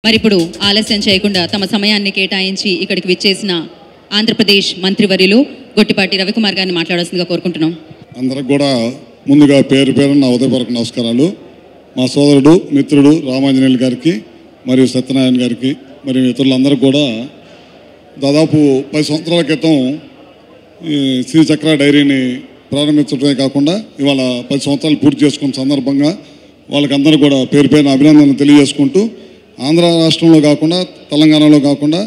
మరిప్పుడు ఆలస్యం చేయకుండా తమ సమయాన్ని కేటాయించి ఇక్కడికి విచ్చేసిన ఆంధ్రప్రదేశ్ మంత్రివర్యులు గొట్టిపాటి రవికుమార్ గారిని మాట్లాడాల్సిందిగా కోరుకుంటున్నాం. అందరికి కూడా ముందుగా పేరు పేరున నా ఉదయపూర్వక నమస్కారాలు. మా సోదరుడు మిత్రుడు రామాంజనేయులు గారికి మరియు సత్యనారాయణ గారికి మరియు మిత్రులందరికీ కూడా దాదాపు 10 సంవత్సరాల క్రితం శ్రీచక్ర డైరీని ప్రారంభించడమే కాకుండా ఇవాళ 10 సంవత్సరాలు పూర్తి చేసుకున్న సందర్భంగా వాళ్ళకందరూ కూడా పేరు పేరున అభినందనలు తెలియజేసుకుంటూ ఆంధ్ర రాష్ట్రంలో కాకుండా తెలంగాణలో కాకుండా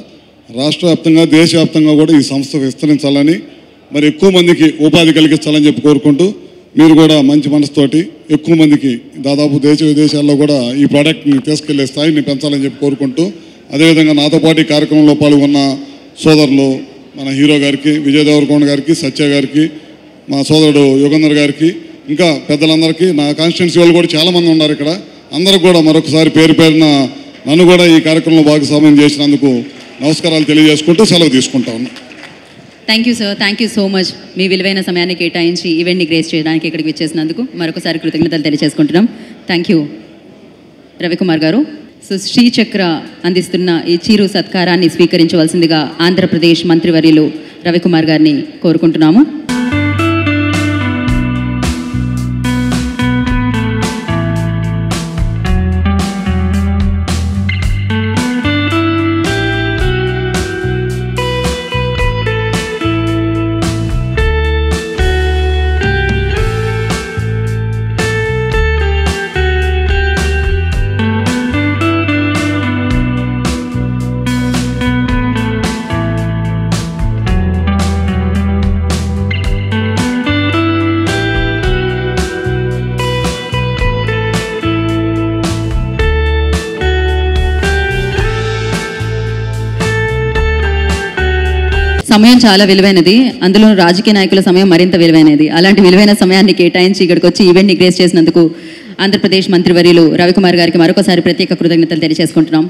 రాష్ట్ర వ్యాప్తంగా దేశవ్యాప్తంగా కూడా ఈ సంస్థ విస్తరించాలని మరి ఎక్కువ మందికి ఉపాధి కలిగించాలని చెప్పి కోరుకుంటూ మీరు కూడా మంచి మనసుతోటి ఎక్కువ మందికి దాదాపు దేశ విదేశాల్లో కూడా ఈ ప్రోడక్ట్ని తీసుకెళ్లే స్థాయిని పెంచాలని చెప్పి కోరుకుంటూ అదేవిధంగా నాతో పాటు ఈ కార్యక్రమంలో పాల్గొన్న సోదరులు మన హీరో గారికి, విజయ్ దేవరకొండ గారికి, సత్య గారికి, మా సోదరుడు యుగంధర్ గారికి, ఇంకా పెద్దలందరికీ నా కాన్స్టిట్యున్సీ వాళ్ళు కూడా చాలామంది ఉన్నారు ఇక్కడ. అందరికి కూడా మరొకసారి పేరు పేరున నన్ను కూడా ఈ కార్యక్రమంలో భాగస్వామ్యం చేసినందుకు నమస్కారాలు తెలియజేసుకుంటూ సెలవు తీసుకుంటా ఉన్నా. Thank you sir, thank you so much. మీ విలువైన సమయాన్ని కేటాయించి ఈవెంట్ని గ్రేస్ చేయడానికి ఇక్కడికి విచ్చేసినందుకు మరొకసారి కృతజ్ఞతలు తెలియజేసుకుంటున్నాం. థ్యాంక్ యూ రవికుమార్ గారు. సో శ్రీచక్ర అందిస్తున్న ఈ చిరు సత్కారాన్ని స్వీకరించవలసిందిగా ఆంధ్రప్రదేశ్ మంత్రివర్యులు రవికుమార్ గారిని కోరుకుంటున్నాము. సమయం చాలా విలువైనది, అందులో రాజకీయ నాయకుల సమయం మరింత విలువైనది. అలాంటి విలువైన సమయాన్ని కేటాయించి ఇక్కడికి వచ్చి ఈవెంట్ని గ్రేస్ చేసినందుకు ఆంధ్రప్రదేశ్ మంత్రివర్యులు రవికుమార్ గారికి మరొకసారి ప్రత్యేక కృతజ్ఞతలు తెలియజేసుకుంటున్నాం.